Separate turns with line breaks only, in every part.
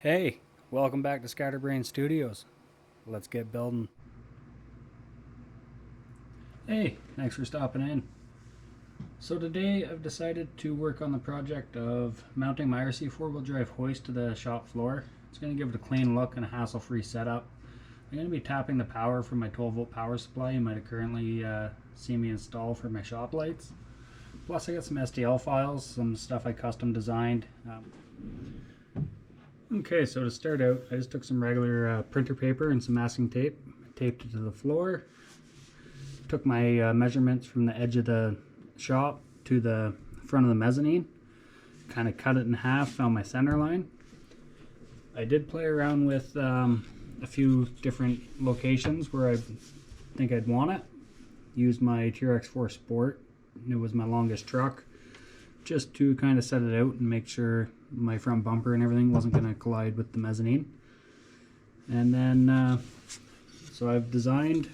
Hey, welcome back to Scatterbrain Studios. Let's get building. Hey, thanks for stopping in. So today I've decided to work on the project of mounting my RC4WD drive hoist to the shop floor. It's going to give it a clean look and a hassle-free setup. I'm going to be tapping the power from my 12-volt power supply you might have currently seen me install for my shop lights. Plus I got some STL files, some stuff I custom designed. Okay, so to start out, I just took some regular printer paper and some masking tape, taped it to the floor, took my measurements from the edge of the shop to the front of the mezzanine, kind of cut it in half, found my center line. I did play around with a few different locations where I think I'd want it. Used my TRX4 Sport, it was my longest truck, just to kind of set it out and make sure my front bumper and everything wasn't going to collide with the mezzanine. And then so I've designed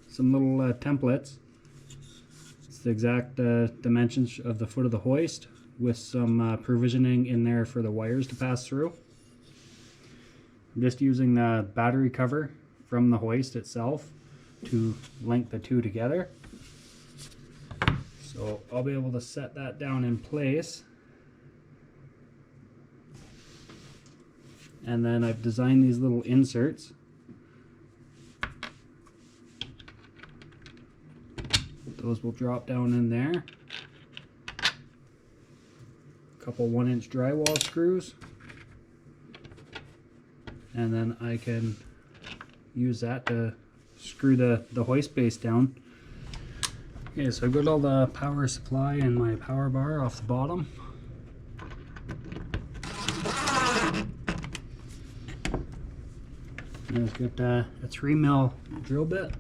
some little templates. It's the exact dimensions of the foot of the hoist with some provisioning in there for the wires to pass through. I'm just using the battery cover from the hoist itself to link the two together. So I'll be able to set that down in place. And then I've designed these little inserts. Those will drop down in there. A couple 1-inch drywall screws. And then I can use that to screw the hoist base down. Okay, so I've got all the power supply and my power bar off the bottom. And it's got a 3mm drill bit.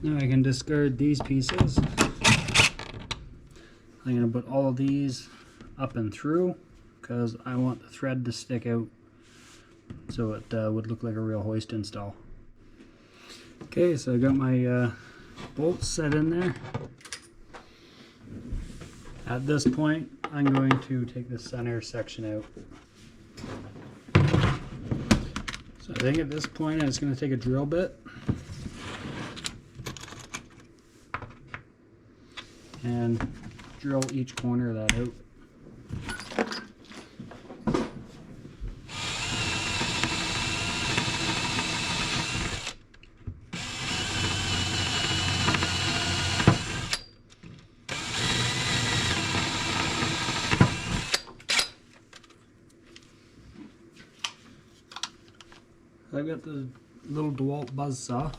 Now I can discard these pieces. I'm going to put all of these up and through because I want the thread to stick out so it would look like a real hoist install. Okay, so I got my bolts set in there. At this point, I'm going to take the center section out. So I think at this point I'm just going to take a drill bit and drill each corner of that out. I've got the little DeWalt buzzsaw.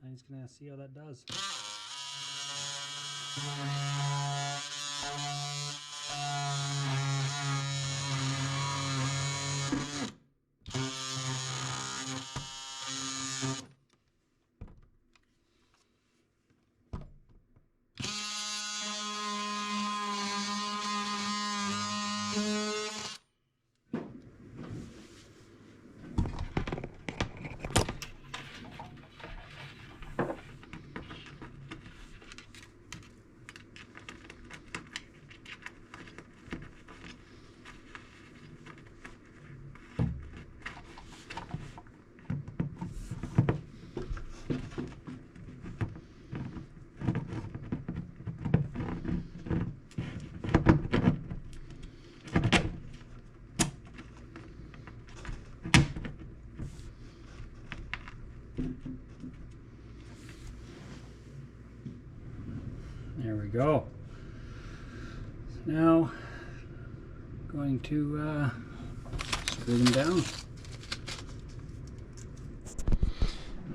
I'm just gonna see how that does. There we go. So now I'm going to screw them down.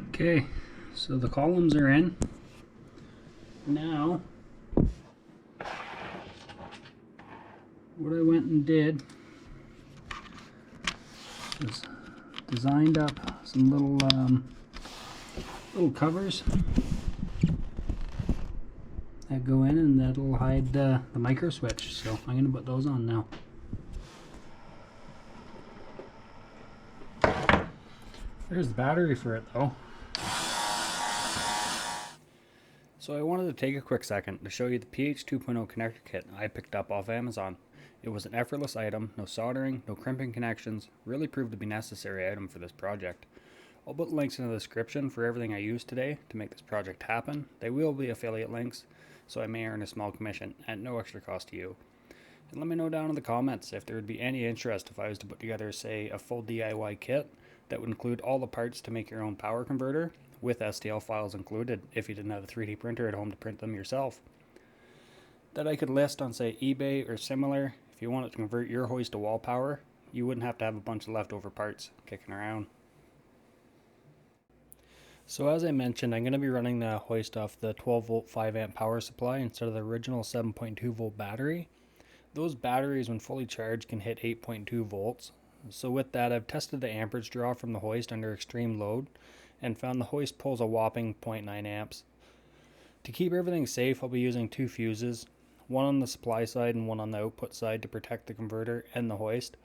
Okay, so the columns are in. Now what I went and did was designed up some little covers that go in, and that'll hide the micro switch. So I'm going to put those on now. There's the battery for it though. So I wanted to take a quick second to show you the PH 2.0 connector kit I picked up off Amazon. It was an effortless item, no soldering, no crimping connections, really proved to be a necessary item for this project. I'll put links in the description for everything I used today to make this project happen. They will be affiliate links, so I may earn a small commission at no extra cost to you. And let me know down in the comments if there would be any interest if I was to put together, say, a full DIY kit that would include all the parts to make your own power converter, with STL files included if you didn't have a 3D printer at home to print them yourself. That I could list on, say, eBay or similar. If you wanted to convert your hoist to wall power, you wouldn't have to have a bunch of leftover parts kicking around. So as I mentioned, I'm going to be running the hoist off the 12 volt 5 amp power supply instead of the original 7.2 volt battery. Those batteries, when fully charged, can hit 8.2 volts. So with that, I've tested the amperage draw from the hoist under extreme load and found the hoist pulls a whopping 0.9 amps. To keep everything safe, I'll be using 2 fuses, one on the supply side and one on the output side to protect the converter and the hoist.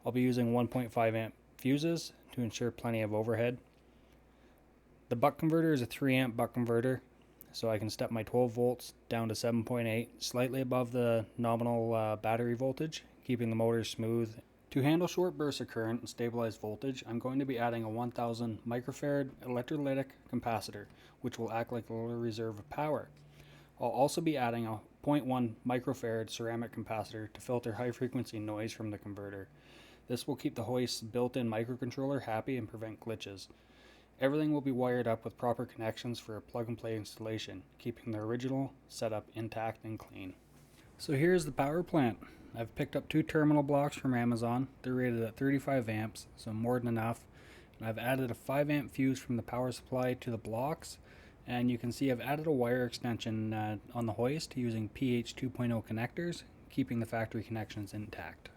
I'll be using 1.5 amp fuses to ensure plenty of overhead. The buck converter is a 3 amp buck converter, so I can step my 12 volts down to 7.8, slightly above the nominal battery voltage, keeping the motor smooth. To handle short bursts of current and stabilize voltage, I'm going to be adding a 1000 microfarad electrolytic capacitor, which will act like a little reserve of power. I'll also be adding a 0.1 microfarad ceramic capacitor to filter high frequency noise from the converter. This will keep the hoist's built-in microcontroller happy and prevent glitches. Everything will be wired up with proper connections for a plug-and-play installation, keeping the original setup intact and clean. So here's the power plant. I've picked up 2 terminal blocks from Amazon. They're rated at 35 amps, so more than enough. And I've added a 5 amp fuse from the power supply to the blocks. And you can see I've added a wire extension on the hoist using PH 2.0 connectors, keeping the factory connections intact.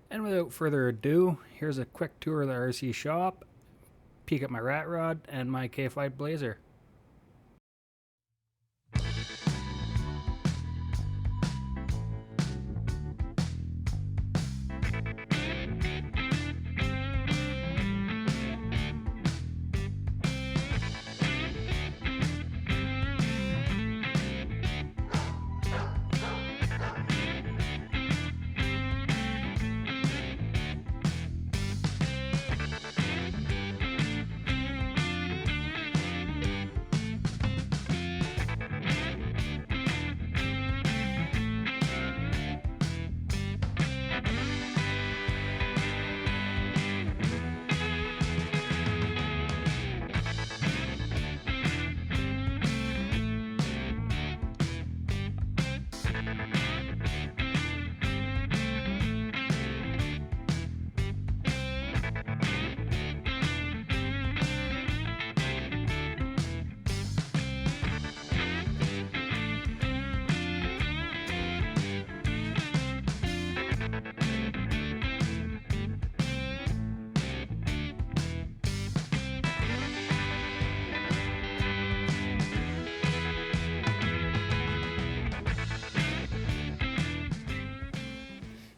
And without further ado, here's a quick tour of the RC shop, peek at my rat rod and my K5 Blazer.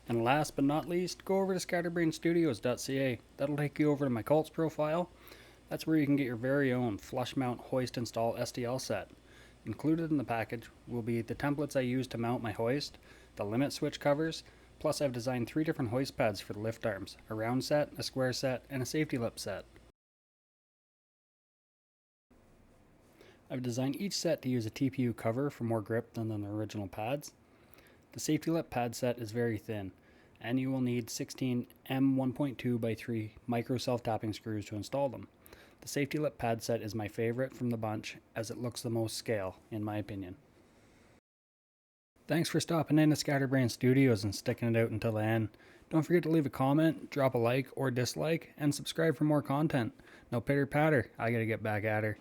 And last but not least, go over to scatterbrainstudios.ca. That'll take you over to my cults profile. That's where you can get your very own flush mount hoist install STL set. Included in the package will be the templates I use to mount my hoist, the limit switch covers, plus I've designed 3 different hoist pads for the lift arms, a round set, a square set, and a safety lip set. I've designed each set to use a TPU cover for more grip than the original pads. The safety lip pad set is very thin, and you will need 16 M1.2 by 3 micro self-tapping screws to install them. The safety lip pad set is my favorite from the bunch as it looks the most scale, in my opinion. Thanks for stopping in to Scatterbrain Studios and sticking it out until the end. Don't forget to leave a comment, drop a like or dislike, and subscribe for more content. Now pitter patter, I gotta get back at her.